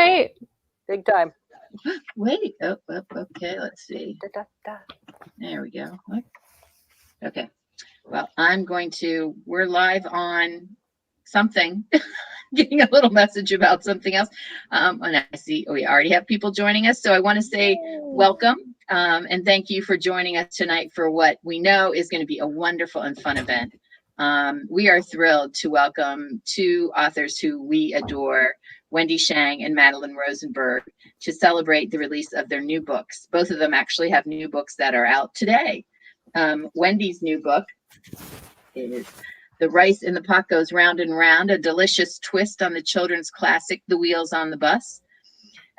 right. Big time. Wait. Oh, okay. Let's see. There we go. Okay. Well, we're live on something, getting a little message about something else. And I see we already have people joining us. So I want to say welcome and thank you for joining us tonight for what we know is going to be a wonderful and fun event. We are thrilled to welcome two authors who we adore, Wendy Shang and Madelyn Rosenberg, to celebrate the release of their new books. Both of them actually have new books that are out today. Wendy's new book is The Rice in the Pot Goes Round and Round, a delicious twist on the children's classic, The Wheels on the Bus.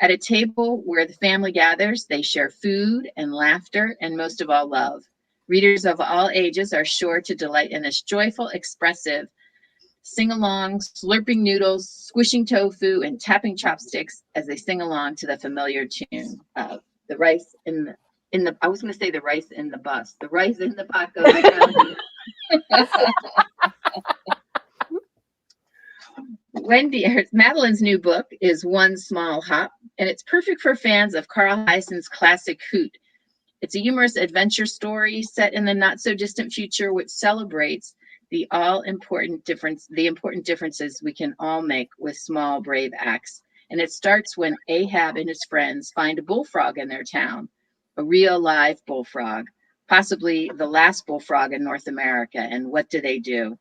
At a table where the family gathers, they share food and laughter and most of all, love. Readers of all ages are sure to delight in this joyful, expressive, sing-along, slurping noodles, squishing tofu, and tapping chopsticks as they sing along to the familiar tune of The Rice in the I was going to say The Rice in the Bus. The rice in the pot goes round. Madelyn's new book is One Small Hop, and it's perfect for fans of Carl Hiaasen's classic Hoot. It's a humorous adventure story set in the not-so-distant future, which celebrates the important differences we can all make with small, brave acts. And it starts when Ahab and his friends find a bullfrog in their town, a real live bullfrog, possibly the last bullfrog in North America. And what do they do?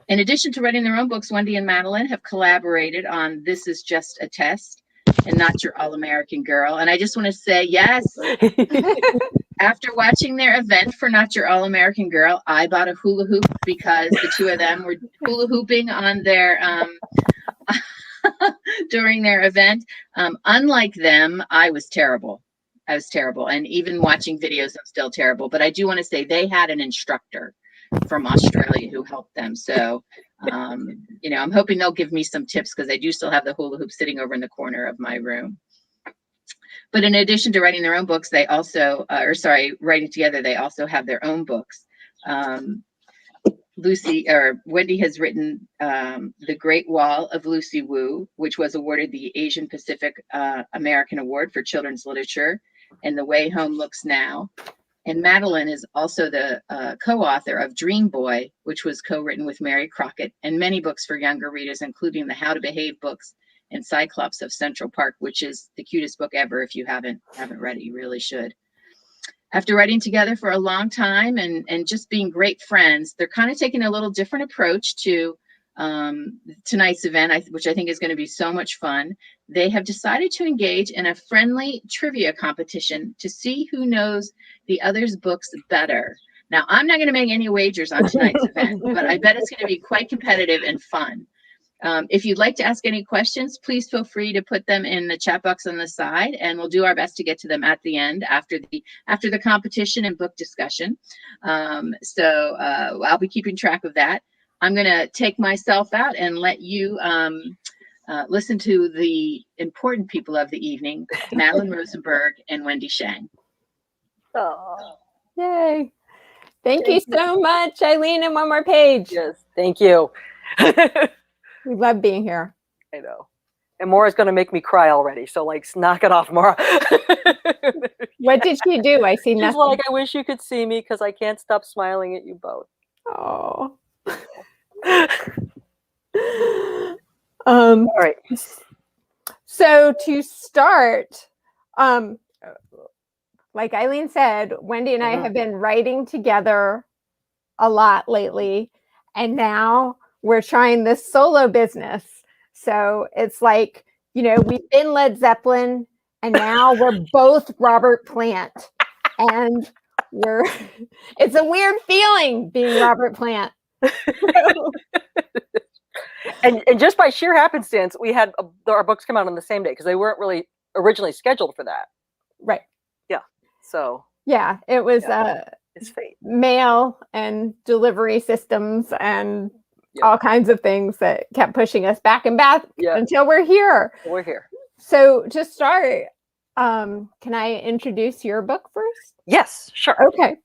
In addition to writing their own books, Wendy and Madelyn have collaborated on This Is Just a Test and Not Your All-American Girl. And I just want to say, yes, after watching their event for Not Your All-American Girl, I bought a hula hoop because the two of them were hula hooping on their during their event. Unlike them, I was terrible. And even watching videos, I'm still terrible. But I do want to say they had an instructor from Australia who helped them. So, I'm hoping they'll give me some tips because I do still have the hula hoop sitting over in the corner of my room. But in addition to writing their own books, they also, writing together, they also have their own books. Wendy has written The Great Wall of Lucy Wu, which was awarded the Asian Pacific American Award for Children's Literature, and The Way Home Looks Now. And Madelyn is also the co-author of Dream Boy, which was co-written with Mary Crockett, and many books for younger readers, including the How to Behave books and Cyclops of Central Park, which is the cutest book ever. If you haven't read it, you really should. After writing together for a long time and just being great friends, they're kind of taking a little different approach to tonight's event, which I think is going to be so much fun. They have decided to engage in a friendly trivia competition to see who knows the other's books better. Now, I'm not going to make any wagers on tonight's event, but I bet it's going to be quite competitive and fun. If you'd like to ask any questions, please feel free to put them in the chat box on the side, and we'll do our best to get to them at the end after the competition and book discussion. So I'll be keeping track of that. I'm going to take myself out and let you listen to the important people of the evening, Madelyn Rosenberg and Wendy Shang. Oh, yay. Thank you so much, Eileen, and one more page. Yes, thank you. We love being here. I know. And Maura's going to make me cry already. So, knock it off, Maura. What did she do? I see nothing. She's like, I wish you could see me because I can't stop smiling at you both. Oh. All right. So to start, like Eileen said, Wendy and I have been writing together a lot lately, and now we're trying this solo business. So it's like, we've been Led Zeppelin, and now we're both Robert Plant, and it's a weird feeling being Robert Plant. And just by sheer happenstance, we had our books come out on the same day because they weren't really originally scheduled for that. Right. Yeah. So. Yeah, it was it's fate. Mail and delivery systems and all kinds of things that kept pushing us back and back until we're here. We're here. So to start, can I introduce your book first? Yes, sure. Okay.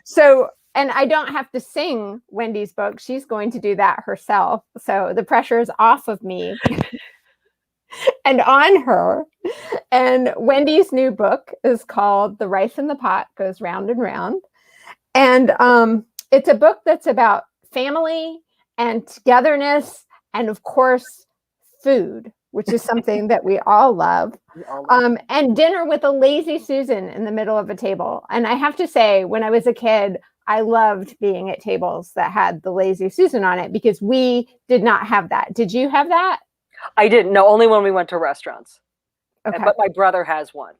So, and I don't have to sing Wendy's book. She's going to do that herself. So the pressure is off of me. and on her. And Wendy's new book is called The Rice in the Pot Goes Round and Round. And it's a book that's about family and togetherness and, of course, food, which is something that we all love. And dinner with a lazy Susan in the middle of a table. And I have to say, when I was a kid, I loved being at tables that had the lazy Susan on it because we did not have that. Did you have that? I didn't. No, only when we went to restaurants. Okay. But my brother has one,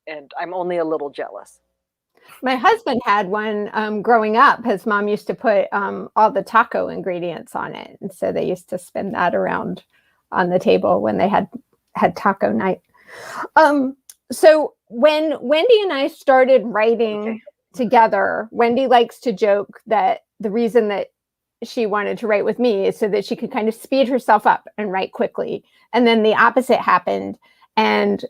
and I'm only a little jealous. My husband had one growing up. His mom used to put all the taco ingredients on it. And so they used to spin that around on the table when they had taco night. So when Wendy and I started writing together, Wendy likes to joke that the reason that she wanted to write with me is so that she could kind of speed herself up and write quickly. And then the opposite happened. And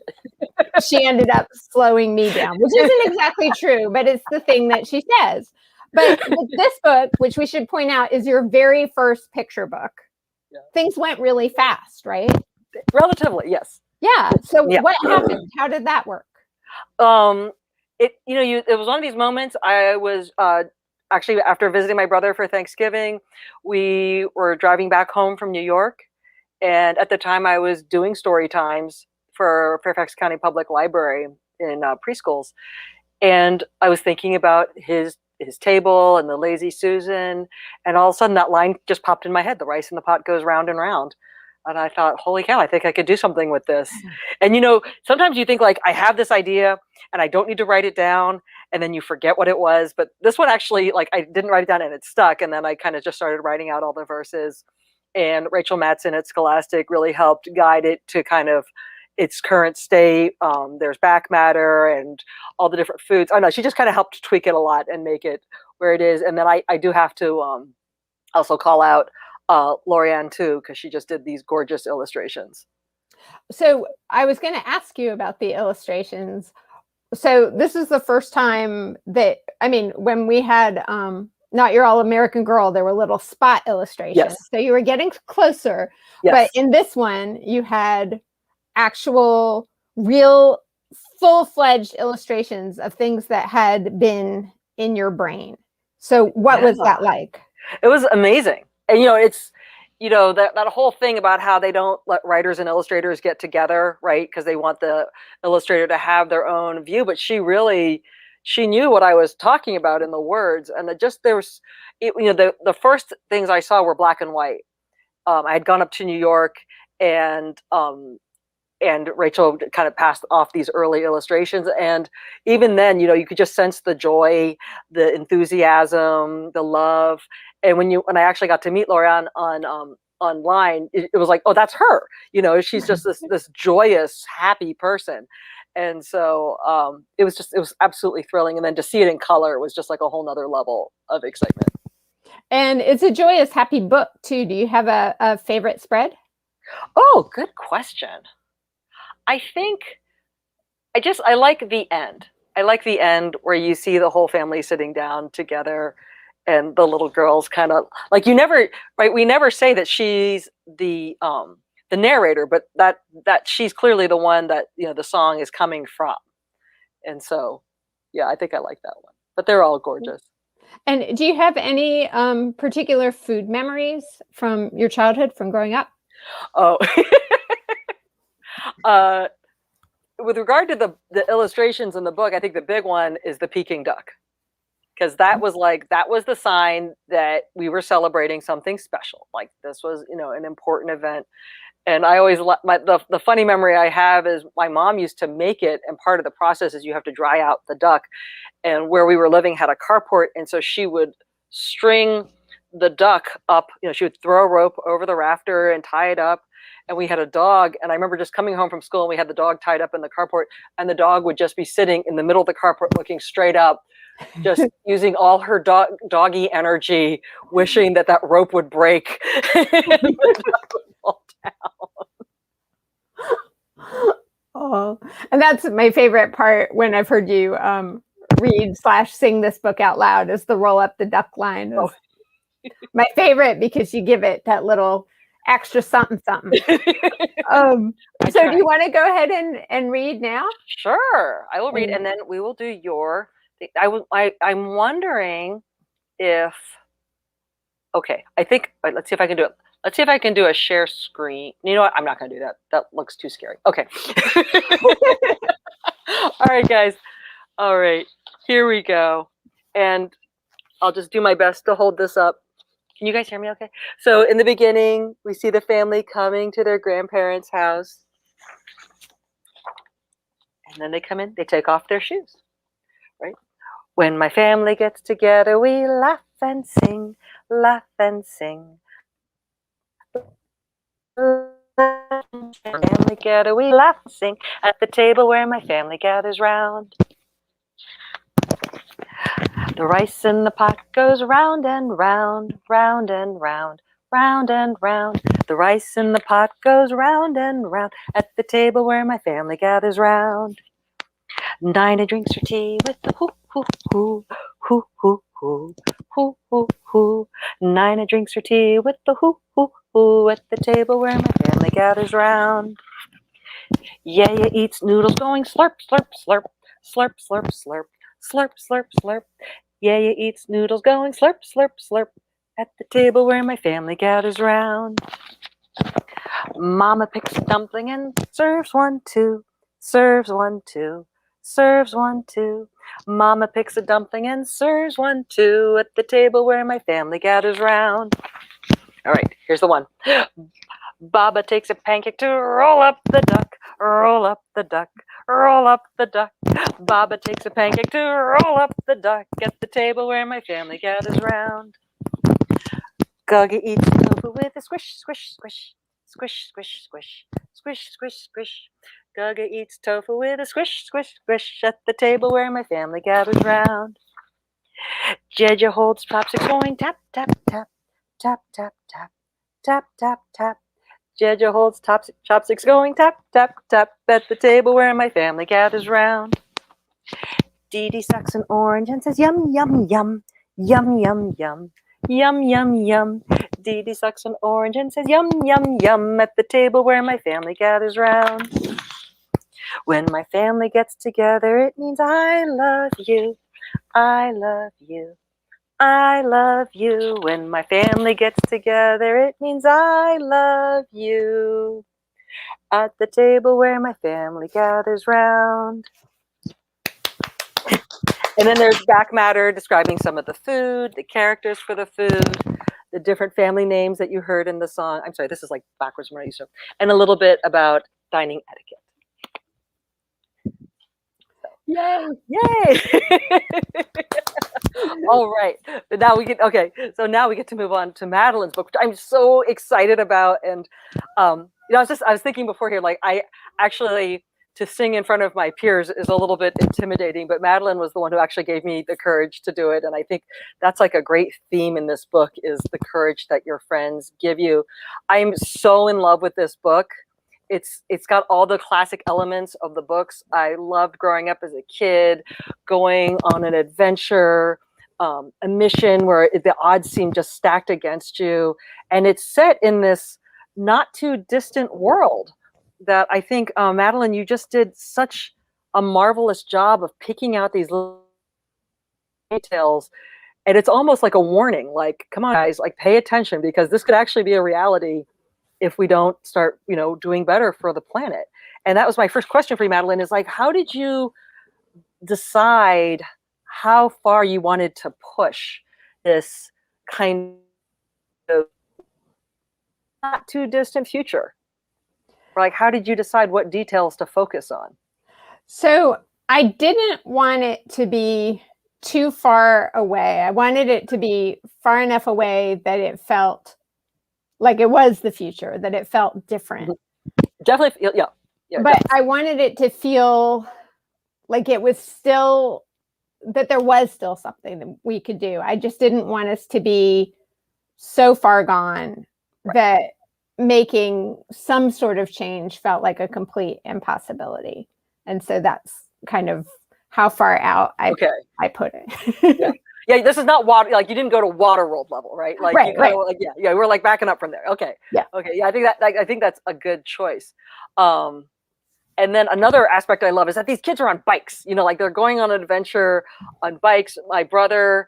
she ended up slowing me down, which isn't exactly true, but it's the thing that she says. But with this book, which we should point out is your very first picture book, things went really fast, right? Relatively, yes. Yeah. So what happened? How did that work? It was one of these moments. I was actually, after visiting my brother for Thanksgiving, we were driving back home from New York. And at the time I was doing story times for Fairfax County Public Library in preschools. And I was thinking about his table and the lazy Susan. And all of a sudden that line just popped in my head. The rice in the pot goes round and round. And I thought, holy cow, I think I could do something with this. And, sometimes you think like, I have this idea and I don't need to write it down. And then you forget what it was. But this one actually, like, I didn't write it down and it stuck. And then I kind of just started writing out all the verses. And Rachel Mattson at Scholastic really helped guide it to kind of its current state. There's back matter and all the different foods. I know she just kind of helped tweak it a lot and make it where it is. And then I do have to also call out Lorianne too, because she just did these gorgeous illustrations. So I was going to ask you about the illustrations. So this is the first time that, when we had Not Your All American Girl, there were little spot illustrations. Yes. So you were getting closer. Yes. But in this one, you had actual, real, full-fledged illustrations of things that had been in your brain. So what was that like? It was amazing. And, it's, that whole thing about how they don't let writers and illustrators get together, right? Because they want the illustrator to have their own view. But she knew what I was talking about in the words. And the first things I saw were black and white. I had gone up to New York and Rachel kind of passed off these early illustrations. And even then, you could just sense the joy, the enthusiasm, the love. And when I actually got to meet Lorianne online, it was like, oh, that's her. She's just this joyous, happy person. And so it was absolutely thrilling. And then to see it in color was just like a whole nother level of excitement. And it's a joyous, happy book too. Do you have a favorite spread? Oh, good question. I think I like the end. I like the end where you see the whole family sitting down together and the little girls kind of like, we never say that she's the narrator, but that she's clearly the one that, the song is coming from. And so, yeah, I think I like that one, but they're all gorgeous. And do you have any particular food memories from your childhood, from growing up? Oh, with regard to the illustrations in the book, I think the big one is the Peking duck, because that was the sign that we were celebrating something special. Like this was, an important event. And I always the funny memory I have is my mom used to make it, and part of the process is you have to dry out the duck. And where we were living had a carport, and so she would string the duck up. She would throw a rope over the rafter and tie it up. And we had a dog, and I remember just coming home from school and we had the dog tied up in the carport, and the dog would just be sitting in the middle of the carport looking straight up, just using all her doggy energy, wishing that rope would break and the dog would fall down. Oh, and that's my favorite part when I've heard you read/sing this book out loud, is the roll up the duck line. My favorite, because you give it that little extra something something. So do you want to go ahead and read now? Sure, I will read, and then we will do your. I'm wondering if. Okay, I think. Let's see if I can do it. Let's see if I can do a share screen. You know what? I'm not going to do that. That looks too scary. Okay. All right, guys. All right, here we go. And I'll just do my best to hold this up. Can you guys hear me okay? So in the beginning, we see the family coming to their grandparents' house. And then they come in, they take off their shoes, right? When my family gets together, we laugh and sing, laugh and sing. Family gather, we laugh and sing at the table where my family gathers round. The rice in the pot goes round and round, round and round, round and round. The rice in the pot goes round and round at the table where my family gathers round. Dinah drinks her tea with the hoo, hoo, hoo, hoo, hoo, hoo, hoo, hoo, hoo. Dinah drinks her tea with the hoo, hoo, hoo at the table where my family gathers round. Yaya eats noodles going slurp, slurp, slurp, slurp, slurp, slurp, slurp, slurp, slurp. Yaya eats noodles going slurp, slurp, slurp at the table where my family gathers round. Mama picks a dumpling and serves one, two, serves one, two, serves one, two. Mama picks a dumpling and serves one, two at the table where my family gathers round. All right, here's the one. Baba takes a pancake to roll up the duck, roll up the duck, roll up the duck. Baba takes a pancake to roll up the duck at the table where my family gathers round. Gugga eats tofu with a squish, squish, squish, squish, squish, squish, squish, squish, squish. Gugga eats tofu with a squish, squish, squish at the table where my family gathers round. Jeja holds chopsticks going tap, tap, tap, tap, tap, tap, tap, tap, tap. Jeja holds chopsticks going tap, tap, tap at the table where my family gathers round. Dee Dee sucks an orange and says yum, yum, yum, yum, yum, yum, yum, yum, yum. Dee Dee sucks an orange and says yum, yum, yum at the table where my family gathers round. When my family gets together, it means I love you, I love you, I love you. When my family gets together, it means I love you. At the table where my family gathers round. And then there's back matter describing some of the food, the characters for the food, the different family names that you heard in the song. I'm sorry, this is like backwards from what I used to. And a little bit about dining etiquette. Yay! Yay! All right. Now we get So now we get to move on to Madelyn's book, which I'm so excited about. And I was thinking before here, like I actually to sing in front of my peers is a little bit intimidating, but Madelyn was the one who actually gave me the courage to do it. And I think that's like a great theme in this book is the courage that your friends give you. I'm so in love with this book. It's got all the classic elements of the books I loved growing up as a kid, going on an adventure, a mission where the odds seem just stacked against you. And it's set in this not too distant world that I think, Madelyn, you just did such a marvelous job of picking out these little details. And it's almost like a warning, like, come on, guys, like pay attention because this could actually be a reality if we don't start, doing better for the planet. And that was my first question for you, Madelyn, is like, how did you decide how far you wanted to push this kind of not too distant future? Like, how did you decide what details to focus on? So I didn't want it to be too far away. I wanted it to be far enough away that it felt like it was the future, that it felt different. Definitely, yeah. But definitely. I wanted it to feel like it was still, that there was still something that we could do. I just didn't want us to be so far gone that making some sort of change felt like a complete impossibility. And so that's kind of how far out I put it. Yeah, this is not water. Like you didn't go to Waterworld level, right? Like you kind of like yeah. We're like backing up from there. Okay. Yeah. Okay. Yeah, I think that's a good choice. And then another aspect I love is that these kids are on bikes. You know, like they're going on an adventure on bikes. My brother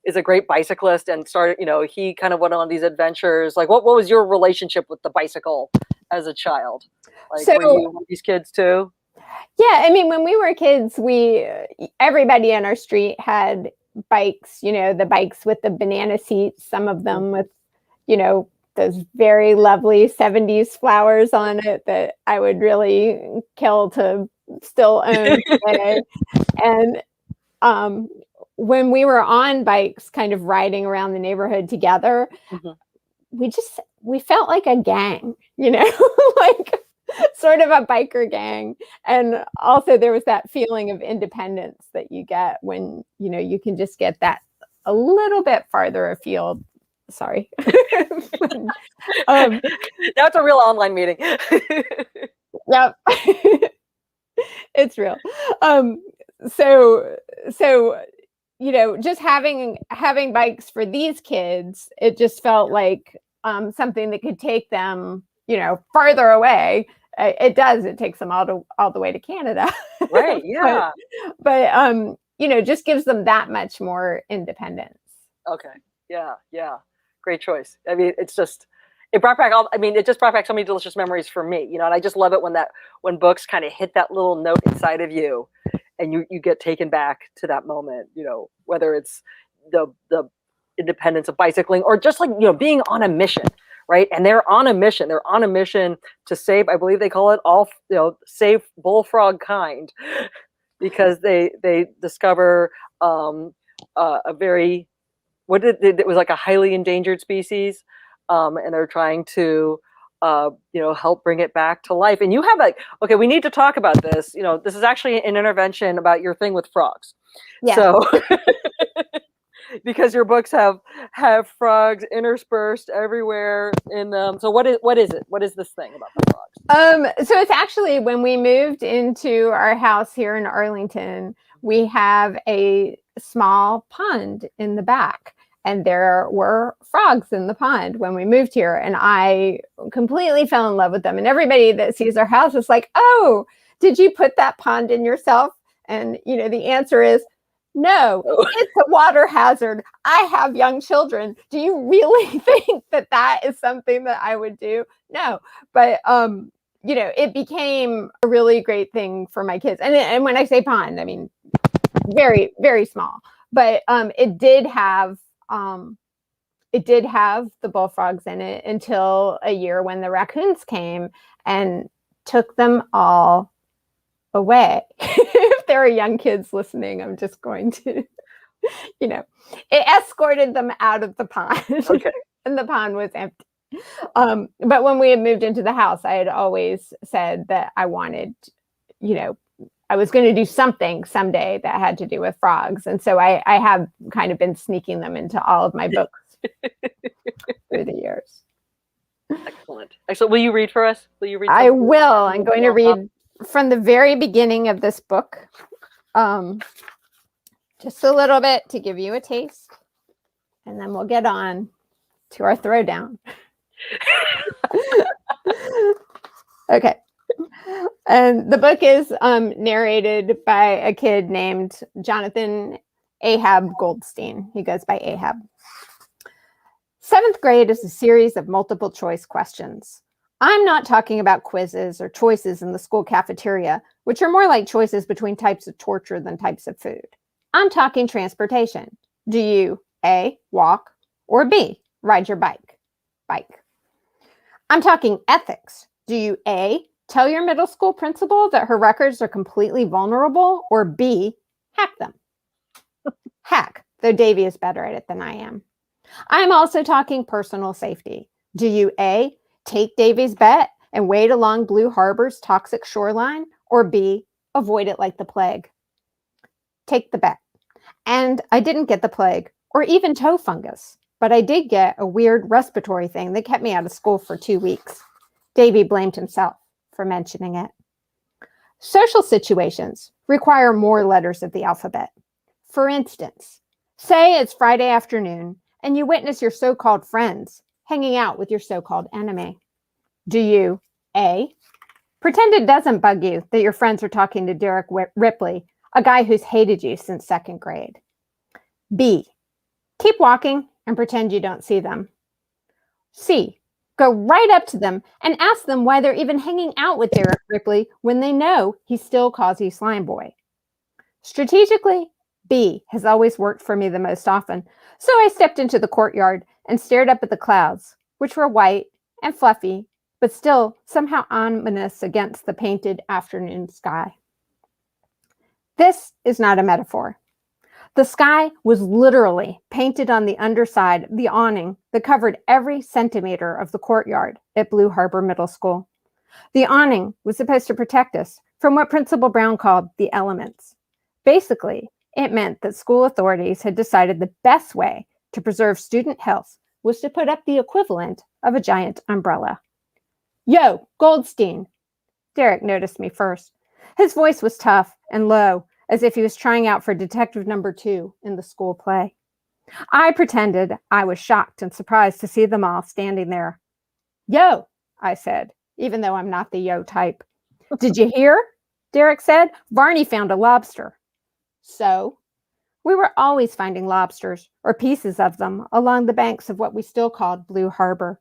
is a great bicyclist and started. You know, he kind of went on these adventures. Like, what was your relationship with the bicycle as a child? Like, were you one of these kids too? Yeah, I mean, when we were kids, everybody in our street had bikes. You know, the bikes with the banana seats. Some of them with, you know, those very lovely 70s flowers on it that I would really kill to still own today. And when we were on bikes, kind of riding around the neighborhood together, we felt like a gang, you know, like sort of a biker gang. And also there was that feeling of independence that you get when, you know, you can just get that a little bit farther afield. Sorry. Now it's a real online meeting. Yep. It's real. So, you know, just having bikes for these kids, it just felt like something that could take them, you know, farther away. It does. It takes them all the way to Canada. Right. Yeah. but you know, just gives them that much more independence. Okay. Yeah. Yeah. Great choice. I mean, it just brought back so many delicious memories for me, you know, and I just love it when books kind of hit that little note inside of you and you get taken back to that moment, you know, whether it's the independence of bicycling or just like, you know, being on a mission, right? And they're on a mission to save, I believe they call it all, you know, save bullfrog kind, because they discover a very, it was like a highly endangered species, and they're trying to you know, help bring it back to life. And you have okay, we need to talk about this. You know, this is actually an intervention about your thing with frogs. Yeah. So because your books have frogs interspersed everywhere in them. So what is it? What is this thing about the frogs? So it's actually when we moved into our house here in Arlington, we have a small pond in the back. And there were frogs in the pond when we moved here. And I completely fell in love with them. And everybody that sees our house is like, oh, did you put that pond in yourself? And, you know, the answer is no, it's a water hazard. I have young children. Do you really think that is something that I would do? No. But, you know, it became a really great thing for my kids. And when I say pond, I mean, very, very small. But it did have the bullfrogs in it until a year when the raccoons came and took them all away. If there are young kids listening, I'm just going to, you know, it escorted them out of the pond. Okay. And the pond was empty. But when we had moved into the house, I had always said that I wanted, you know, I was going to do something someday that had to do with frogs. And so I have kind of been sneaking them into all of my books through the years. Excellent. Excellent. Will you read for us? Will you read? I will. I'm going to read from the very beginning of this book. Just a little bit to give you a taste. And then we'll get on to our throwdown. Okay. And the book is narrated by a kid named Jonathan Ahab Goldstein. He goes by Ahab. 7th grade is a series of multiple choice questions. I'm not talking about quizzes or choices in the school cafeteria, which are more like choices between types of torture than types of food. I'm talking transportation. Do you A, walk, or B, ride your bike? Bike. I'm talking ethics. Do you A, tell your middle school principal that her records are completely vulnerable, or B, hack them? Hack, though Davy is better at it than I am. I'm also talking personal safety. Do you A, take Davy's bet and wade along Blue Harbor's toxic shoreline, or B, avoid it like the plague? Take the bet. And I didn't get the plague or even toe fungus, but I did get a weird respiratory thing that kept me out of school for 2 weeks. Davy blamed himself for mentioning it. Social situations require more letters of the alphabet. For instance, Say it's Friday afternoon and you witness your so-called friends hanging out with your so-called enemy. Do you, A, pretend it doesn't bug you that your friends are talking to Derek Ripley, a guy who's hated you since second grade? B, keep walking and pretend you don't see them. C, go right up to them and ask them why they're even hanging out with Derek Ripley when they know he still calls you Slime Boy. Strategically, B has always worked for me the most often, so I stepped into the courtyard and stared up at the clouds, which were white and fluffy, but still somehow ominous against the painted afternoon sky. This is not a metaphor. The sky was literally painted on the underside of the awning that covered every centimeter of the courtyard at Blue Harbor Middle School. The awning was supposed to protect us from what Principal Brown called the elements. Basically, it meant that school authorities had decided the best way to preserve student health was to put up the equivalent of a giant umbrella. Yo, Goldstein! Derek noticed me first. His voice was tough and low, as if he was trying out for Detective Number 2 in the school play. I pretended I was shocked and surprised to see them all standing there. Yo, I said, even though I'm not the yo type. Did you hear? Derek said. Varney found a lobster. So, we were always finding lobsters, or pieces of them, along the banks of what we still called Blue Harbor.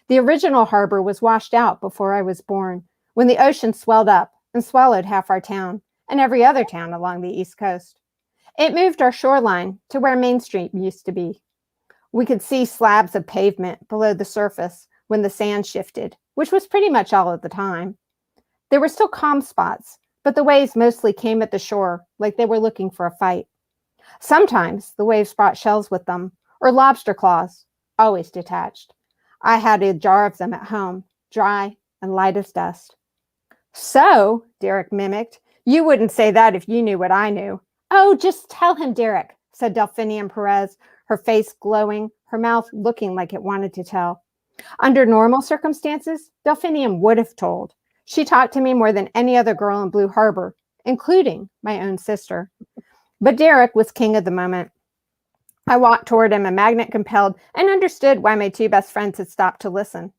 The original harbor was washed out before I was born, when the ocean swelled up and swallowed half our town, and every other town along the East Coast. It moved our shoreline to where Main Street used to be. We could see slabs of pavement below the surface when the sand shifted, which was pretty much all of the time. There were still calm spots, but the waves mostly came at the shore like they were looking for a fight. Sometimes the waves brought shells with them, or lobster claws, always detached. I had a jar of them at home, dry and light as dust. So, Derek mimicked, you wouldn't say that if you knew what I knew. Oh, just tell him, Derek, said Delphinium Perez, her face glowing, her mouth looking like it wanted to tell. Under normal circumstances, Delphinium would have told. She talked to me more than any other girl in Blue Harbor, including my own sister. But Derek was king of the moment. I walked toward him, a magnet compelled, and understood why my two best friends had stopped to listen.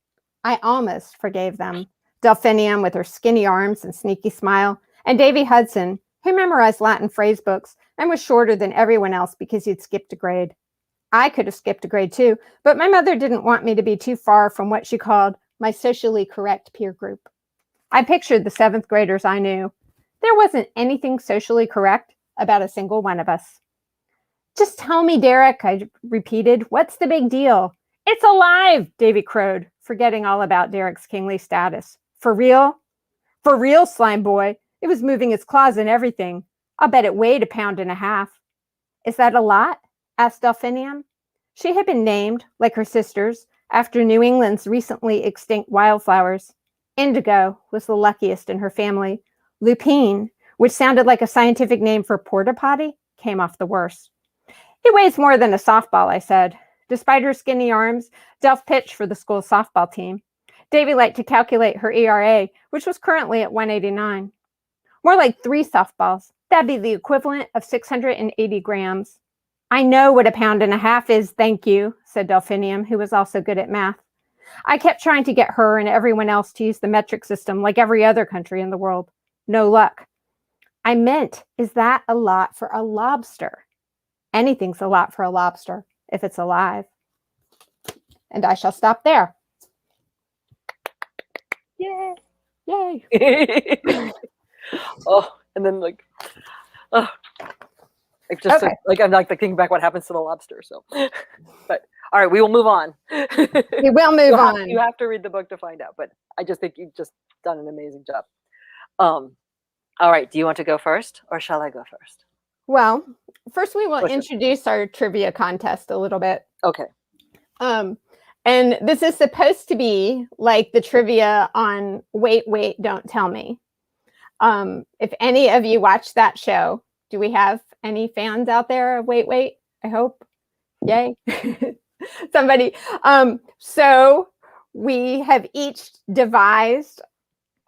I almost forgave them. Delphinium with her skinny arms and sneaky smile, and Davy Hudson, who memorized Latin phrase books and was shorter than everyone else because he'd skipped a grade. I could have skipped a grade too, but my mother didn't want me to be too far from what she called my socially correct peer group. I pictured the 7th graders I knew. There wasn't anything socially correct about a single one of us. Just tell me, Derek, I repeated. What's the big deal? It's alive, Davy crowed, forgetting all about Derek's kingly status. For real? For real, Slime Boy. It was moving its claws and everything. I'll bet it weighed 1.5 pounds. Is that a lot? Asked Delphinium. She had been named, like her sisters, after New England's recently extinct wildflowers. Indigo was the luckiest in her family. Lupine, which sounded like a scientific name for porta potty, came off the worst. It weighs more than a softball, I said. Despite her skinny arms, Delph pitched for the school's softball team. Davy liked to calculate her ERA, which was currently at 189. More like 3 softballs. That'd be the equivalent of 680 grams. I know what 1.5 pounds is, thank you, said Delphinium, who was also good at math. I kept trying to get her and everyone else to use the metric system like every other country in the world. No luck. I meant, is that a lot for a lobster? Anything's a lot for a lobster if it's alive. And I shall stop there. Yay! Yay! Oh, and then oh, just Okay. I'm like thinking back what happens to the lobster. So, but all right, we will move on. We will move on. You have to read the book to find out. But I just think you've just done an amazing job. All right, do you want to go first, or shall I go first? Well, first we will introduce our trivia contest a little bit. Okay. And this is supposed to be like the trivia on Wait, Wait, Don't Tell Me. If any of you watch that show, do we have any fans out there of Wait, Wait? I hope. Yay. Somebody. So we have each devised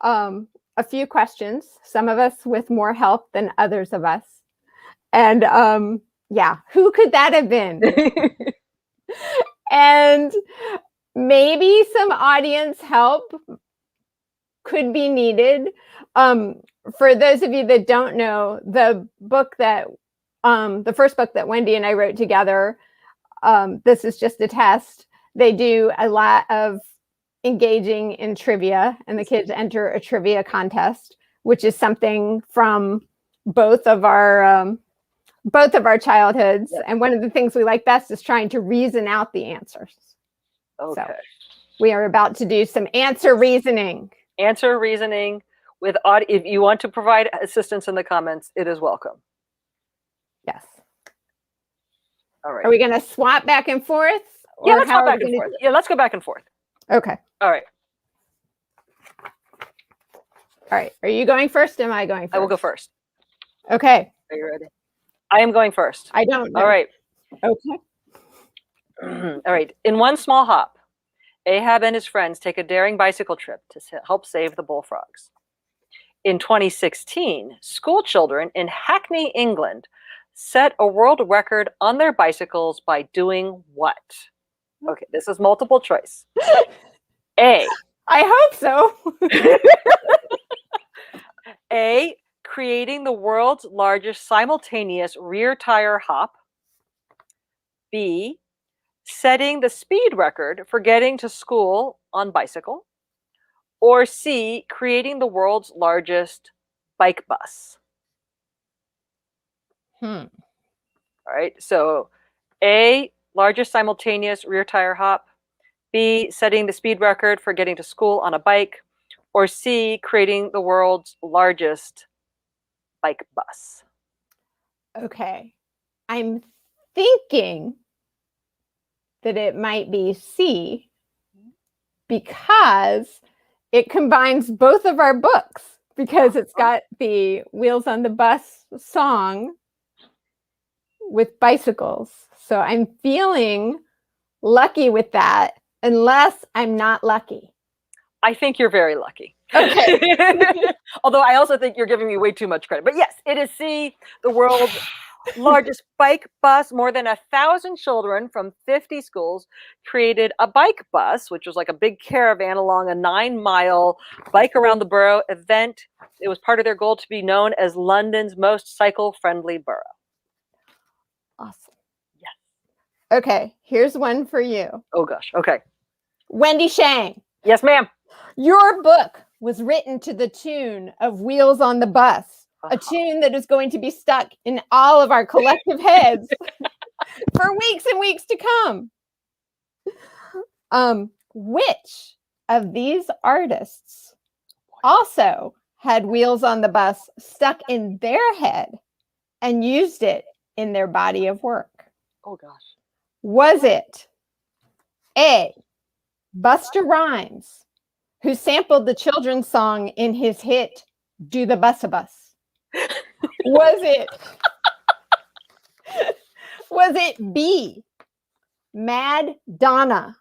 a few questions, some of us with more help than others of us. And Yeah, who could that have been? And maybe some audience help could be needed. For those of you that don't know, the first book that Wendy and I wrote together, this is just a test. They do a lot of engaging in trivia, and the kids enter a trivia contest, which is something from both of our childhoods. Yes. And one of the things we like best is trying to reason out the answers. Okay. So we are about to do some answer reasoning. Answer reasoning with audio. If you want to provide assistance in the comments, it is welcome. Yes. All right. Are we going to swap back and forth? Yeah, let's go back and forth. Yeah, let's go back and forth. Okay. All right. All right. Are you going first? Am I going first? I will go first. Okay. Are you ready? I am going first. I don't know. All right. Okay. All right. In one small hop, Ahab and his friends take a daring bicycle trip to help save the bullfrogs. In 2016, school children in Hackney, England, set a world record on their bicycles by doing what? Okay, this is multiple choice. A. I hope so. A. Creating the world's largest simultaneous rear tire hop. B. Setting the speed record for getting to school on bicycle. Or C. Creating the world's largest bike bus. Hmm. All right, so A, largest simultaneous rear tire hop. B, setting the speed record for getting to school on a bike. Or C, creating the world's largest bike bus. Okay. I'm thinking that it might be C because it combines both of our books, because it's got the Wheels on the Bus song with bicycles. So I'm feeling lucky with that, unless I'm not lucky. I think you're very lucky. Okay. Although I also think you're giving me way too much credit. But yes, it is C, the world's largest bike bus. More than 1,000 children from 50 schools created a bike bus, which was like a big caravan along a 9-mile bike around the borough event. It was part of their goal to be known as London's most cycle-friendly borough. Awesome. Yes. Okay, here's one for you. Oh gosh. Okay. Wendy Shang. Yes, ma'am. Your book was written to the tune of Wheels on the Bus, a tune that is going to be stuck in all of our collective heads for weeks and weeks to come. Which of these artists also had Wheels on the Bus stuck in their head and used it in their body of work? Oh gosh. Was it A, Busta Rhymes, who sampled the children's song in his hit, Do the Bus a Bus? Was it B, Mad Donna,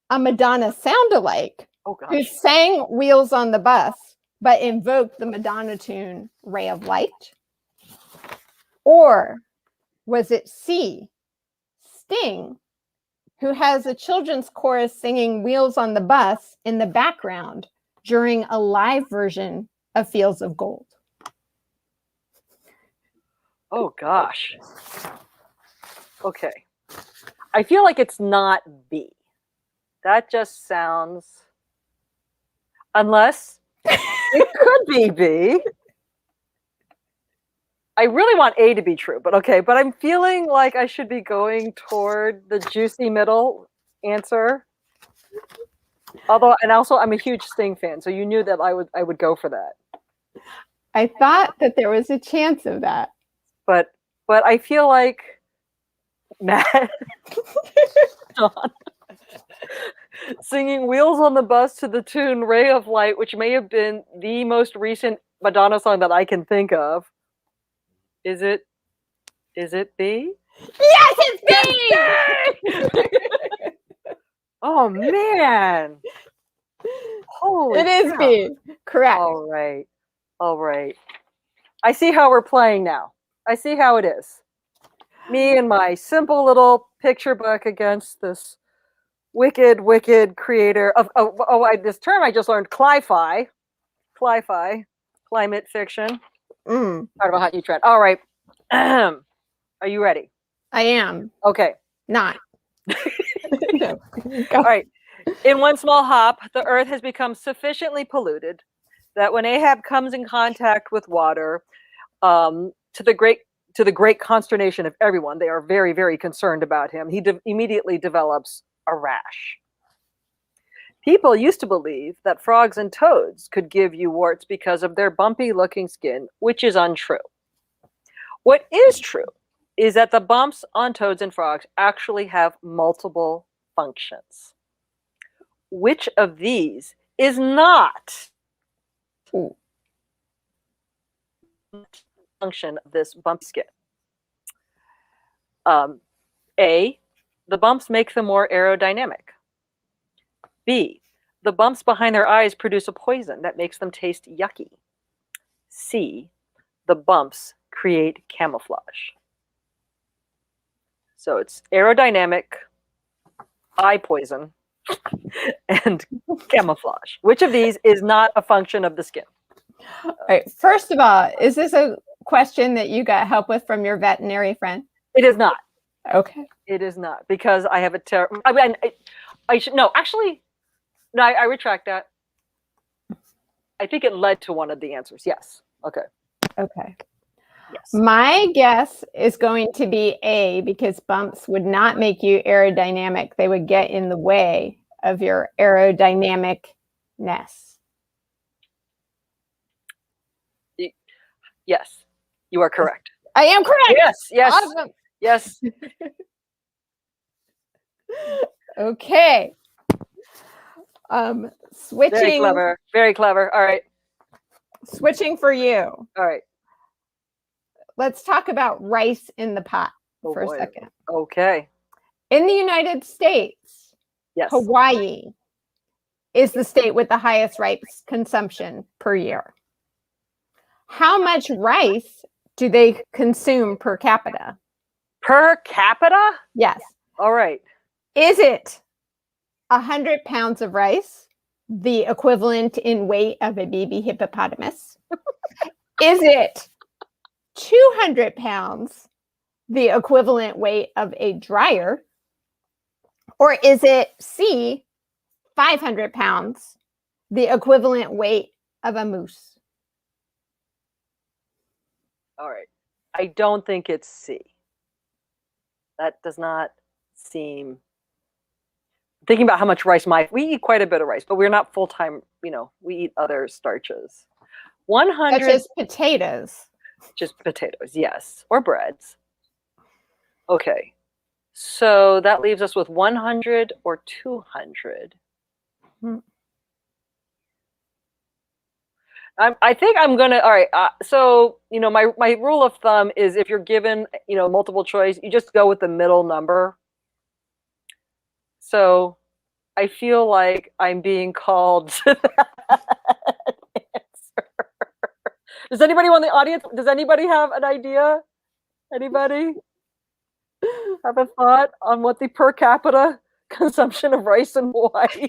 a Madonna sound-alike, who sang Wheels on the Bus, but invoked the Madonna tune, Ray of Light? Or was it C, Sting, who has a children's chorus singing Wheels on the Bus in the background during a live version of Fields of Gold? Oh gosh. Okay. I feel like it's not B. That just sounds, unless it could be B. I really want A to be true, but okay. But I'm feeling like I should be going toward the juicy middle answer. Although, and also I'm a huge Sting fan, so you knew that I would go for that. I thought that there was a chance of that. But I feel like Matt John singing Wheels on the Bus to the tune Ray of Light, which may have been the most recent Madonna song that I can think of. Is it B? Yes, it's B! Oh man. Holy It is cow. B. Correct. All right. I see how we're playing now. I see how it is. Me and my simple little picture book against this wicked, wicked creator of this term I just learned, cli-fi, climate fiction. Mm, Part of a hot new trend. All right. Are you ready? I am Okay. not. No. All right. In one small hop, the earth has become sufficiently polluted that when Ahab comes in contact with water, to the great consternation of everyone, they are very, very concerned about him. He immediately develops a rash. People used to believe that frogs and toads could give you warts because of their bumpy-looking skin, which is untrue. What is true is that the bumps on toads and frogs actually have multiple functions. Which of these is not Ooh. function of this bumpy skin? A, the bumps make them more aerodynamic. B, the bumps behind their eyes produce a poison that makes them taste yucky. C, the bumps create camouflage. So it's aerodynamic, eye poison, and camouflage. Which of these is not a function of the skin? All right. First of all, is this a question that you got help with from your veterinary friend? It is not. Okay. It is not, because I have a terrible. I mean, I should no. Actually, no. I retract that. I think it led to one of the answers. Yes. Okay. Okay. Yes. My guess is going to be A, because bumps would not make you aerodynamic. They would get in the way of your aerodynamicness. Yes, you are correct. I am correct. Yes. Yes. Awesome. Yes. Okay. Switching. Very clever. Very clever. All right. Switching for you. All right. Let's talk about rice in the pot Oh, for boy. a second. Okay. In the United States, Yes. Hawaii is the state with the highest rice consumption per year. How much rice do they consume per capita? Per capita? Yes. All right. Is it 100 pounds of rice, the equivalent in weight of a baby hippopotamus? Is it 200 pounds, the equivalent weight of a dryer? Or is it C, 500 pounds, the equivalent weight of a moose? All right. I don't think it's C. That does not seem. Thinking about how much rice we eat quite a bit of rice, but we're not full-time, we eat other starches. 100. Such as potatoes. Just potatoes, yes. Or breads. Okay. So that leaves us with 100 or 200. I think I'm gonna. All right. So my rule of thumb is if you're given multiple choice, you just go with the middle number. So I feel like I'm being called to that answer. Does anybody in the audience? Does anybody have an idea? Anybody have a thought on what the per capita consumption of rice in Hawaii?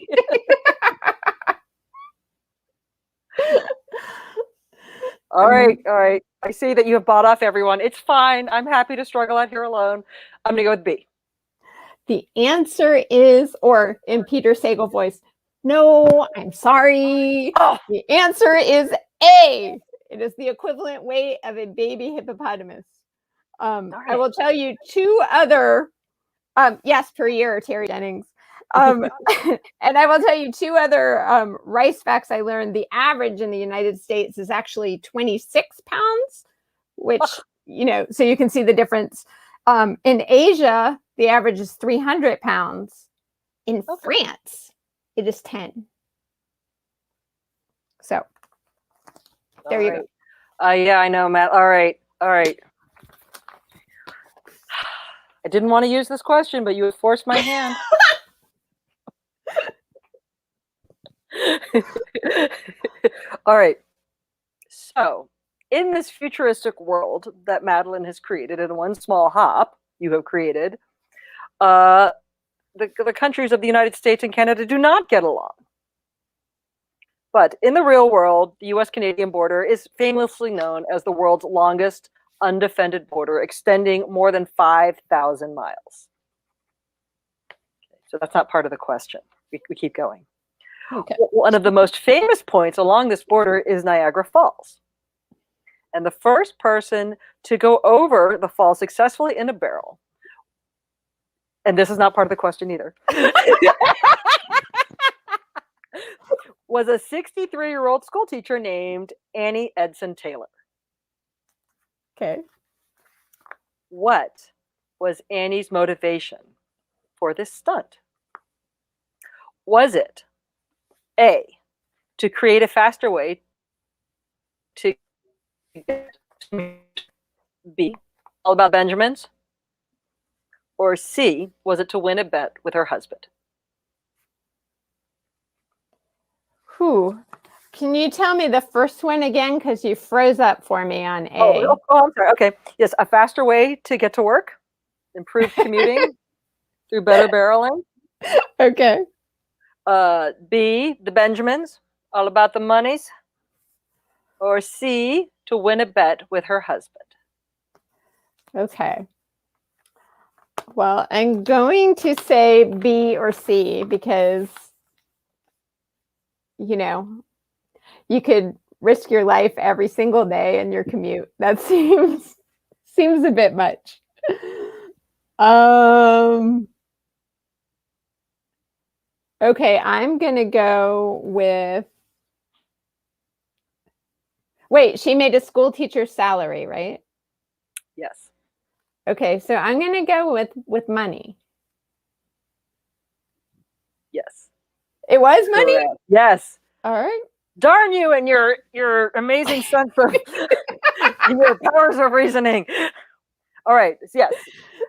All right. I see that you have bought off everyone. It's fine. I'm happy to struggle out here alone. I'm going to go with B. The answer is, or in Peter Sagal voice, no, I'm sorry. Oh. The answer is A. It is the equivalent weight of a baby hippopotamus. Right. I will tell you two other, yes, per year, Terry Jennings. And I will tell you two other rice facts I learned. The average in the United States is actually 26 pounds, which, so you can see the difference. In Asia, the average is 300 pounds. In France, it is 10. So there you go. Yeah, I know, Matt. All right. I didn't want to use this question, but you have forced my hand. All right. So, in this futuristic world that Madelyn has created in one small hop, you have created, the countries of the United States and Canada do not get along. But in the real world, the US-Canadian border is famously known as the world's longest undefended border, extending more than 5,000 miles. Okay, so that's not part of the question. We keep going. Okay. One of the most famous points along this border is Niagara Falls. And the first person to go over the falls successfully in a barrel, and this is not part of the question either, was a 63-year-old school teacher named Annie Edson Taylor. Okay. What was Annie's motivation for this stunt? Was it A, to create a faster way to get to B, all about Benjamins? Or C, was it to win a bet with her husband? Whew. Can you tell me the first one again? Because you froze up for me on A. Oh, I'm sorry. Okay. Yes, a faster way to get to work, improved commuting through better barreling. Okay. B, the Benjamins, all about the monies. Or C, to win a bet with her husband. Okay. Well, I'm going to say B or C because, you know, you could risk your life every single day in your commute. That seems a bit much. Okay, I'm gonna go with. Wait, she made a school teacher's salary, right? Yes. Okay, so I'm gonna go with money. Yes. It was money? Correct. Yes. All right. Darn you and your amazing sense of your powers of reasoning. All right. Yes.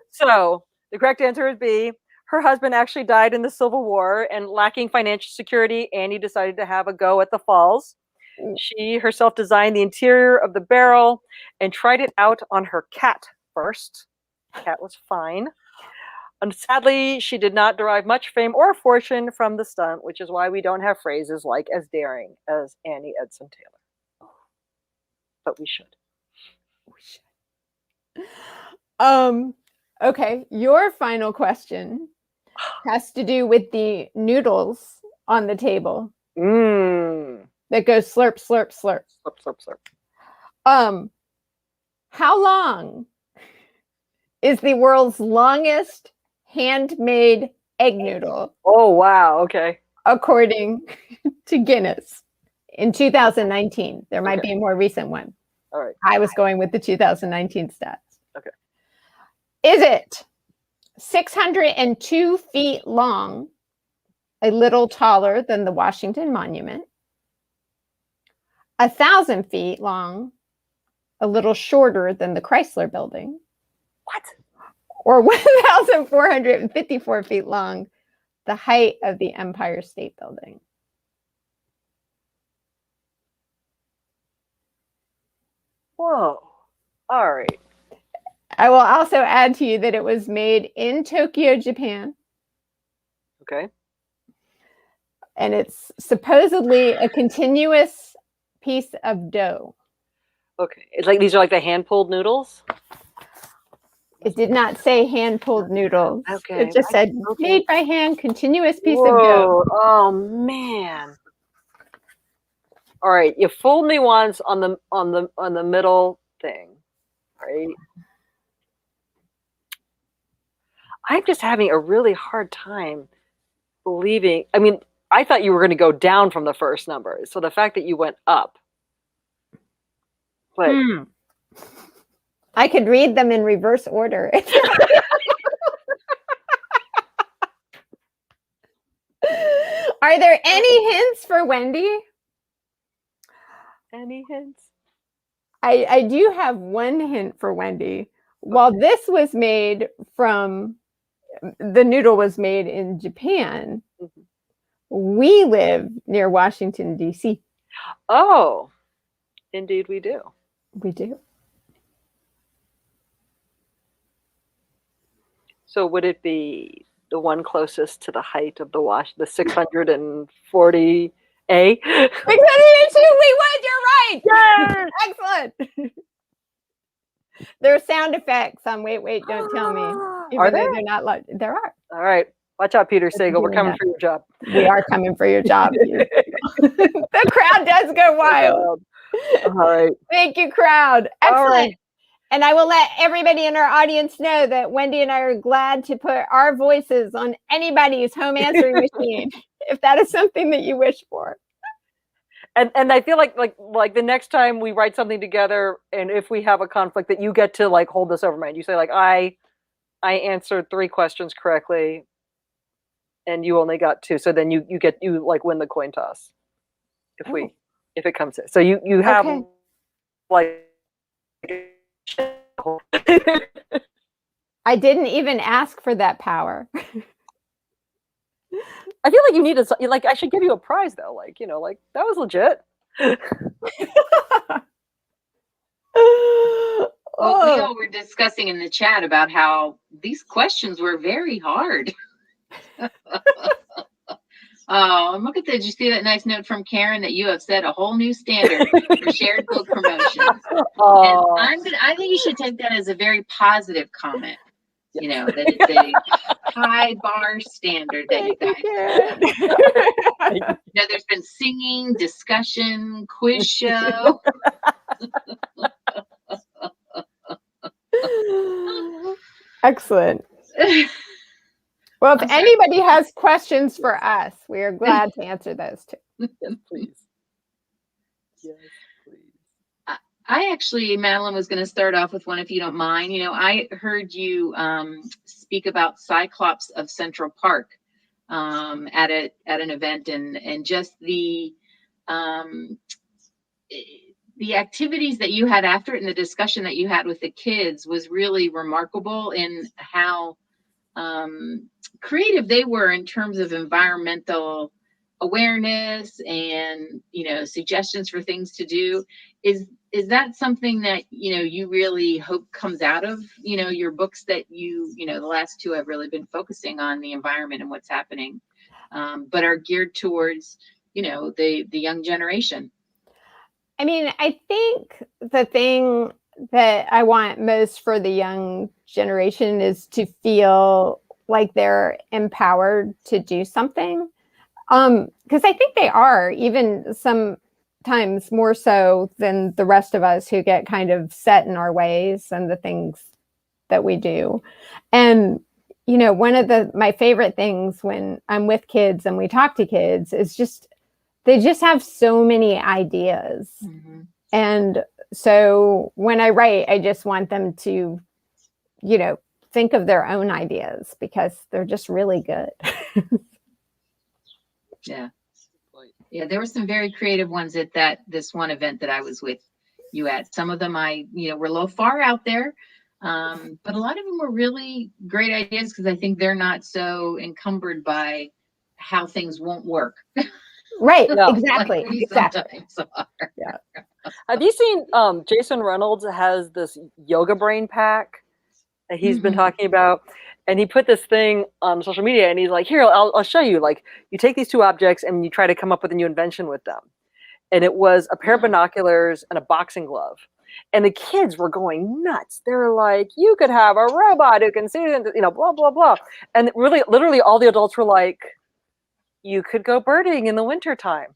So the correct answer is B. Her husband actually died in the Civil War, and lacking financial security, Annie decided to have a go at the falls. She herself designed the interior of the barrel and tried it out on her cat first. The cat was fine. And sadly, she did not derive much fame or fortune from the stunt, which is why we don't have phrases like as daring as Annie Edson Taylor. But we should. Okay, your final question has to do with the noodles on the table that goes slurp, slurp, slurp. Slurp, slurp, slurp. How long is the world's longest handmade egg noodle? Oh, wow. Okay. According to Guinness in 2019. There might be a more recent one. All right. I was going with the 2019 stats. Okay. Is it 602 feet long, a little taller than the Washington Monument, 1,000 feet long, a little shorter than the Chrysler Building? What? Or 1,454 feet long, the height of the Empire State Building? Whoa. All right. I will also add to you that it was made in Tokyo, Japan. Okay. And it's supposedly a continuous piece of dough. Okay. It's like these are like the hand-pulled noodles? It did not say hand-pulled noodles. Okay. It just said made by hand, continuous piece of Whoa. dough. Oh man. All right, you fooled me once on the middle thing, right? I'm just having a really hard time believing. I mean, I thought you were going to go down from the first number, so the fact that you went up, but I could read them in reverse order. Are there any hints for Wendy? Any hints? I do have one hint for Wendy. While this was made from, the noodle was made in Japan, we live near Washington, D.C. Oh, indeed we do. We do. So would it be the one closest to the height of the 640A? 602, we won, you're right! Yes! Excellent! There are sound effects on Wait, Don't Tell Me. Are there? They're not like, there are. All right. Watch out, Peter Sagal. We're coming for your job. We are coming for your job. The crowd does go wild. All right. Thank you, crowd. Excellent. All right. And I will let everybody in our audience know that Wendy and I are glad to put our voices on anybody's home answering machine, if that is something that you wish for. And I feel like the next time we write something together, and if we have a conflict, that you get to like hold this over my head. You say like, I answered 3 questions correctly, and you only got 2. So then you like win the coin toss if it comes to. So you have like. I didn't even ask for that power. I feel like you need I should give you a prize though. Like, like that was legit. Well, we all were discussing in the chat about how these questions were very hard. Oh, look at that. Did you see that nice note from Karen that you have set a whole new standard for shared book promotions? Oh. And I think you should take that as a very positive comment. That it's a high bar standard that you guys. There's been singing, discussion, quiz show. Excellent. Well, if anybody has questions for us, we are glad to answer those too. Yes, please. Yes, please. I actually, Madelyn, was going to start off with one, if you don't mind. I heard you speak about Cyclops of Central Park at an event, and just the activities that you had after it and the discussion that you had with the kids was really remarkable in how creative they were in terms of environmental awareness and suggestions for things to do. Is that something that you really hope comes out of your books, that the last 2 have really been focusing on the environment and what's happening, but are geared towards the young generation? I mean, I think the thing that I want most for the young generation is to feel like they're empowered to do something. Because I think they are, even sometimes more so than the rest of us who get kind of set in our ways and the things that we do. And, one of my favorite things when I'm with kids and we talk to kids is they just have so many ideas. Mm-hmm. And so when I write, I just want them to, think of their own ideas because they're just really good. Yeah. There were some very creative ones at this one event that I was with you at. Some of them were a little far out there, but a lot of them were really great ideas because I think they're not so encumbered by how things won't work. Right. No. Exactly. Like exactly. Yeah. Have you seen Jason Reynolds has this yoga brain pack that he's been talking about, and he put this thing on social media, and he's like, here, I'll show you. Like, you take these 2 objects and you try to come up with a new invention with them. And it was a pair of binoculars and a boxing glove. And the kids were going nuts. They were like, you could have a robot who can see, blah, blah, blah. And really, literally all the adults were like, you could go birding in the wintertime.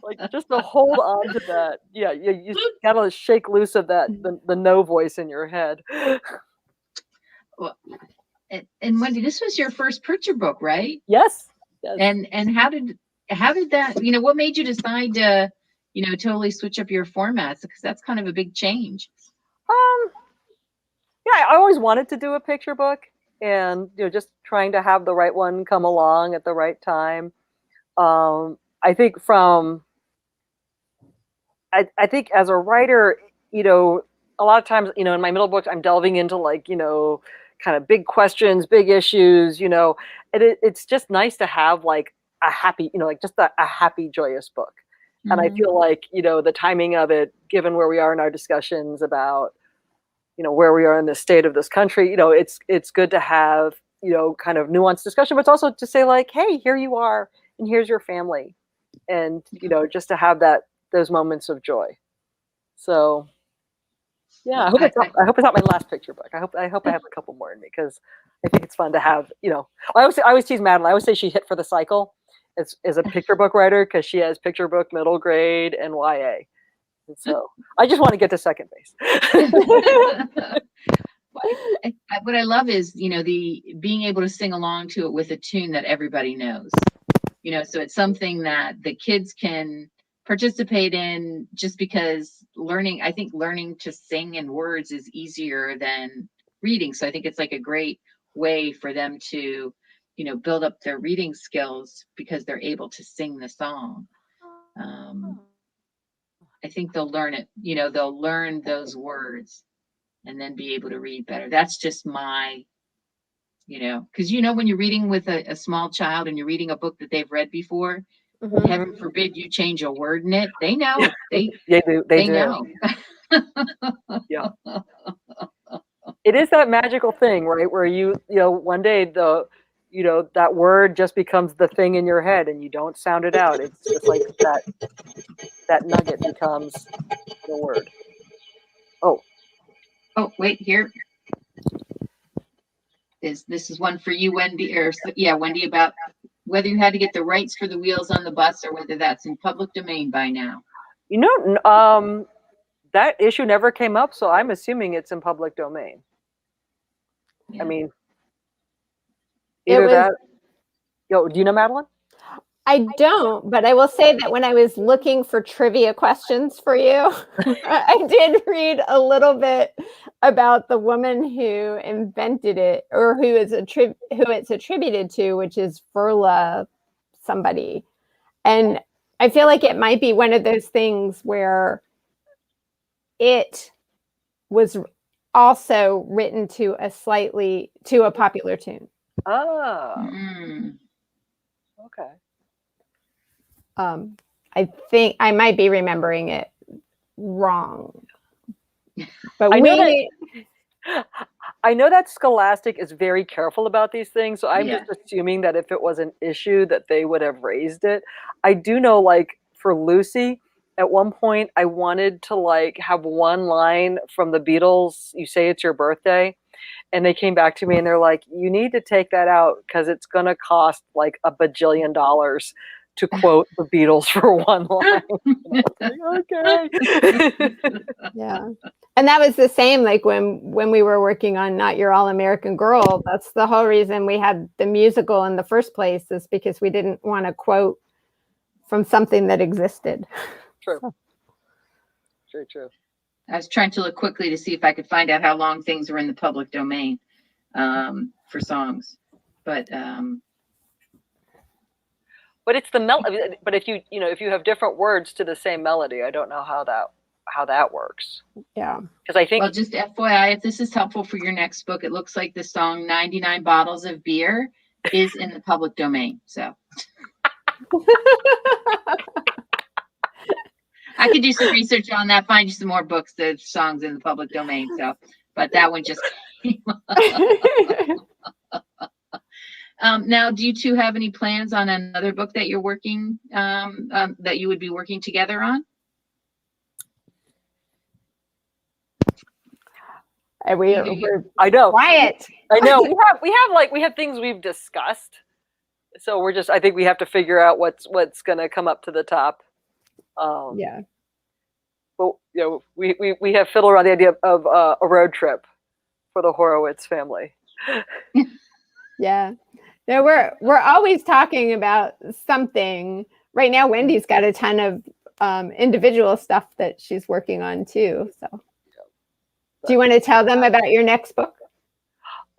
Like, just to hold on to that. Yeah, you gotta shake loose of that, the no voice in your head. Well, and Wendy, this was your first picture book, right? Yes. And how did that, what made you decide to, totally switch up your formats? Because that's kind of a big change. Yeah, I always wanted to do a picture book, and just trying to have the right one come along at the right time. I think I think as a writer, a lot of times, in my middle books, I'm delving into kind of big questions, big issues, and it's just nice to have like a happy, just a happy, joyous book. Mm-hmm. And I feel like, the timing of it, given where we are in our discussions about where we are in the state of this country, it's good to have, kind of nuanced discussion, but it's also to say like, hey, here you are, and here's your family. And, just to have those moments of joy. So yeah, I hope it's not my last picture book. I hope I have a couple more in me, because I think it's fun to have, I always tease Madelyn. I always say she hit for the cycle as a picture book writer, because she has picture book, middle grade, and YA. And so I just want to get to second base. What I love is, the being able to sing along to it with a tune that everybody knows. So it's something that the kids can participate in, just because I think learning to sing in words is easier than reading. So I think it's like a great way for them to, build up their reading skills, because they're able to sing the song. I think they'll learn it, they'll learn those words and then be able to read better. That's just my, because when you're reading with a small child and you're reading a book that they've read before, heaven forbid you change a word in it. They know. They do. Know. Yeah. It is that magical thing, right? Where one day that word just becomes the thing in your head, and you don't sound it out. It's just like that nugget becomes the word. Oh, wait, here. This is one for you, Wendy, Wendy, about whether you had to get the rights for the wheels on the bus, or whether that's in public domain by now. That issue never came up, so I'm assuming it's in public domain. Yeah. I mean, either that. Do you know Madelyn? I don't, but I will say that when I was looking for trivia questions for you, I did read a little bit about the woman who invented it, or who it's attributed to, which is Verla somebody. And I feel like it might be one of those things where it was also written to a popular tune. Oh. Okay. I think I might be remembering it wrong, but I know that Scholastic is very careful about these things, so I'm just assuming that if it was an issue, that they would have raised it. I do know, like, for Lucy, at one point I wanted to like have one line from the Beatles, "You Say It's Your Birthday," and they came back to me and they're like, "You need to take that out, because it's going to cost like $1 bajillion to quote the Beatles for one line." Okay. Yeah. And that was the same, like when we were working on Not Your All American Girl. That's the whole reason we had the musical in the first place, is because we didn't want to quote from something that existed. True. So. True. I was trying to look quickly to see if I could find out how long things were in the public domain for songs, but it's the melody. But if you have different words to the same melody, I don't know how that works. Yeah, because I think. Well, just FYI, if this is helpful for your next book, it looks like the song 99 Bottles of Beer is in the public domain. So I could do some research on that, find you some more books, the songs in the public domain. So, but that one just came up. Now, do you two have any plans on another book that you're working, that you would be working together on? I know. Quiet. I know. We have things we've discussed. So I think we have to figure out what's going to come up to the top. Yeah. But we have fiddled around the idea of a road trip for the Horowitz family. Yeah. No, we're always talking about something. Right now, Wendy's got a ton of individual stuff that she's working on too. So, do you want to tell them about your next book?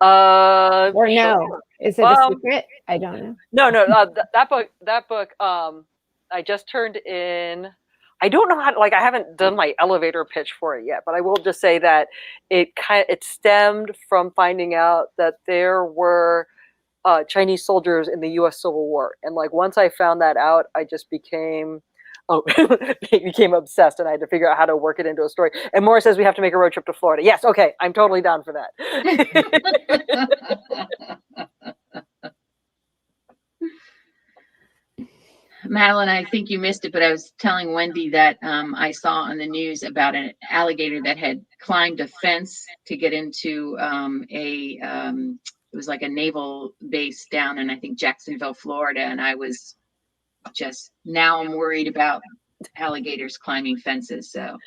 Or no? Sure. Is it a secret? I don't know. No. That book. I just turned in. I don't know how. I haven't done my elevator pitch for it yet, but I will just say that it stemmed from finding out that there were Chinese soldiers in the U.S. Civil War, and once I found that out, I just became Oh, became obsessed, and I had to figure out how to work it into a story. And Maura says we have to make a road trip to Florida. Yes, okay, I'm totally down for that. Madelyn, I think you missed it, but I was telling Wendy that I saw on the news about an alligator that had climbed a fence to get into it was like a naval base down in, I think, Jacksonville, Florida. And I was now I'm worried about alligators climbing fences. So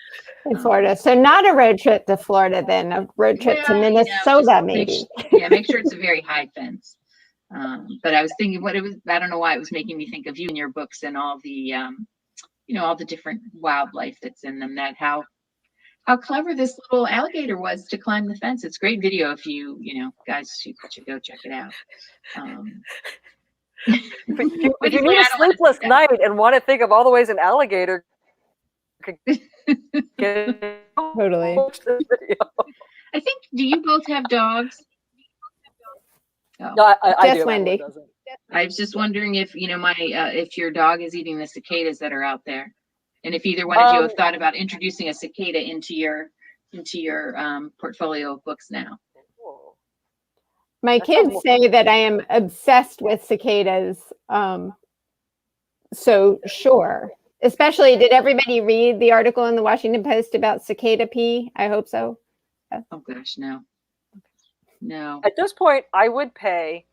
in Florida. So not a road trip to Florida, then a road trip to Minnesota, maybe. Make sure it's a very high fence. But I was thinking I don't know why it was making me think of you and your books and all the, all the different wildlife that's in them, that how clever this little alligator was to climb the fence. It's a great video if you guys should go check it out. If you need a sleepless night and want to think of all the ways an alligator could get totally. I think, do you both have dogs? No, I do. Wendy. I was just wondering if if your dog is eating the cicadas that are out there, and if either one of you have thought about introducing a cicada into your portfolio of books now. My kids say that I am obsessed with cicadas. So sure. Especially, did everybody read the article in the Washington Post about cicada pee? I hope so. Oh gosh, no. No. At this point, I would pay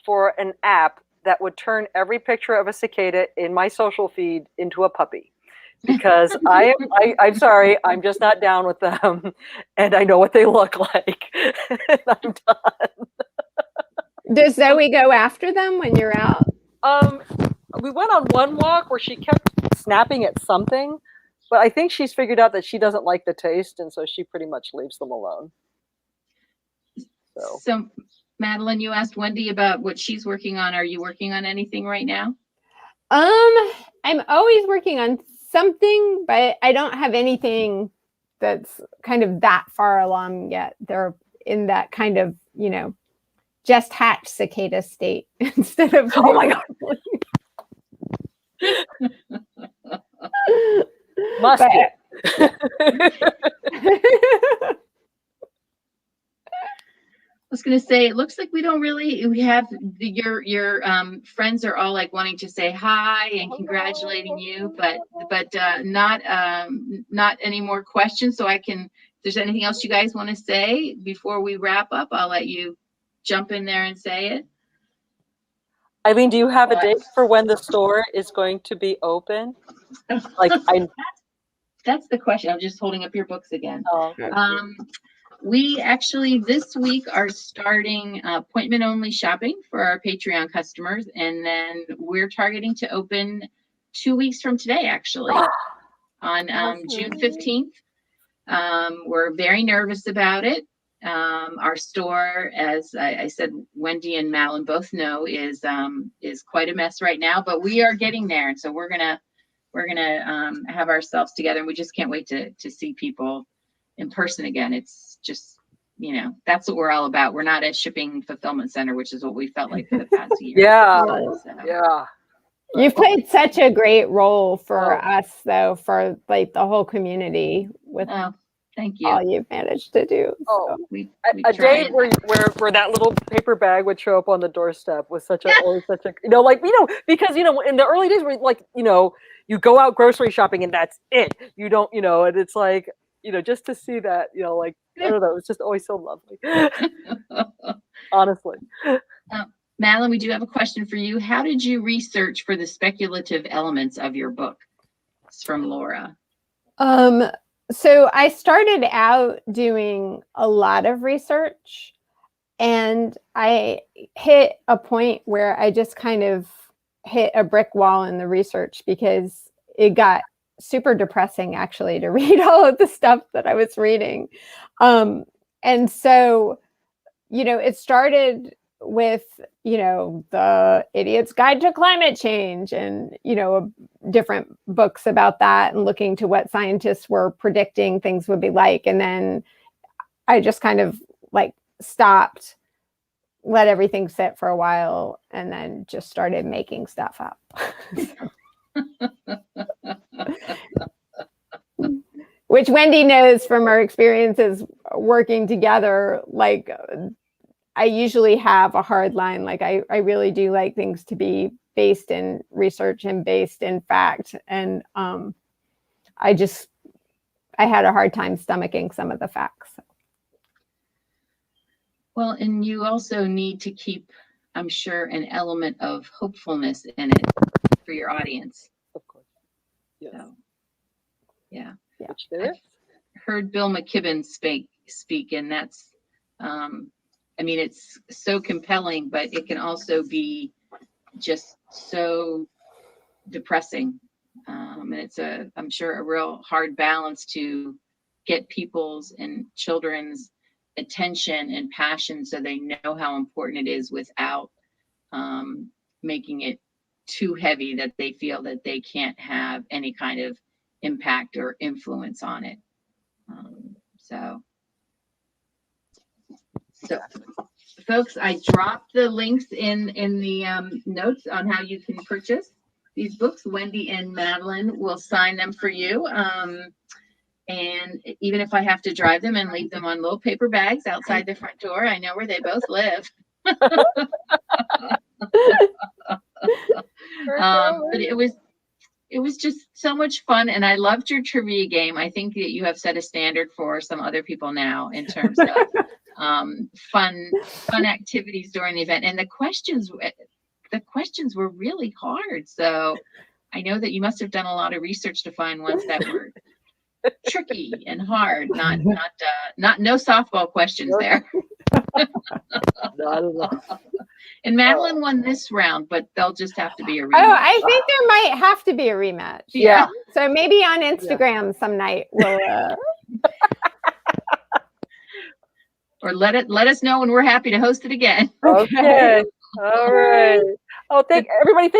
for an app that would turn every picture of a cicada in my social feed into a puppy, because I'm sorry, I'm just not down with them, and I know what they look like. And I'm done. Does Zoey go after them when you're out? We went on one walk where she kept snapping at something, but I think she's figured out that she doesn't like the taste, and so she pretty much leaves them alone. So, Madelyn, you asked Wendy about what she's working on. Are you working on anything right now? I'm always working on something, but I don't have anything that's kind of that far along yet. They're in that kind of, just hatched cicada state instead of. Oh my God. Must be. I was going to say, it looks like we have your friends are all like wanting to say hi and congratulating you, but not any more questions. So if there's anything else you guys want to say before we wrap up, I'll let you jump in there and say it. Eileen, do you have a date for when the store is going to be open? That's the question. I'm just holding up your books again. Oh, we actually this week are starting appointment only shopping for our Patreon customers, and then we're targeting to open 2 weeks from today, actually, on June 15th. We're very nervous about it. Our store, as I said, Wendy and Madelyn both know, is quite a mess right now, but we are getting there, and so we're gonna have ourselves together, and we just can't wait to see people in person again. It's just, that's what we're all about. We're not a shipping fulfillment center, which is what we felt like for the past year. Yeah. Yeah. You've played such a great role for us, though, for like the whole community with thank you. all you've managed to do. Oh, we a day where that little paper bag would show up on the doorstep was always such a because in the early days you go out grocery shopping and that's it. You don't and it's like just to see that I don't know, it's just always so lovely. Honestly. Madelyn, we do have a question for you. How did you research for the speculative elements of your book? It's from Laura. So I started out doing a lot of research, and I hit a point where I just kind of hit a brick wall in the research, because it got super depressing actually to read all of the stuff that I was reading. And so, it started with, the Idiot's Guide to Climate Change and, different books about that, and looking to what scientists were predicting things would be like. And then I just kind of stopped, let everything sit for a while, and then just started making stuff up. which Wendy knows from our experiences working together. Like, I usually have a hard line. Like, I really do like things to be based in research and based in fact. And I had a hard time stomaching some of the facts. Well, and you also need to keep, I'm sure, an element of hopefulness in it for your audience. Of course. Yes. So, yeah. Which there is. Heard Bill McKibben speak, and that's, I mean, it's so compelling, but it can also be just so depressing. And it's I'm sure, a real hard balance to get people's and children's attention and passion so they know how important it is without making it too heavy that they feel that they can't have any kind of impact or influence on it. So folks, I dropped the links in the notes on how you can purchase these books. Wendy and Madelyn will sign them for you. And even if I have to drive them and leave them on little paper bags outside the front door, I know where they both live. But it was just so much fun, and I loved your trivia game. I think that you have set a standard for some other people now in terms of fun activities during the event. And the questions were really hard. So I know that you must have done a lot of research to find ones that were tricky and hard. Not no softball questions there. Not at all. And Madelyn won this round, but they'll just have to be a rematch. Oh, I think there might have to be a rematch. Yeah. So maybe on Instagram some night we'll or let us know when we're happy to host it again. Okay. All right. Oh, thank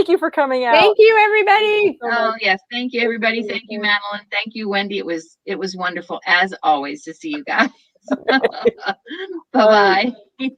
you for coming out. Thank you, everybody. Oh yes, thank you, everybody. Thank you, Madelyn. Thank you, Wendy. It was wonderful as always to see you guys. Bye-bye.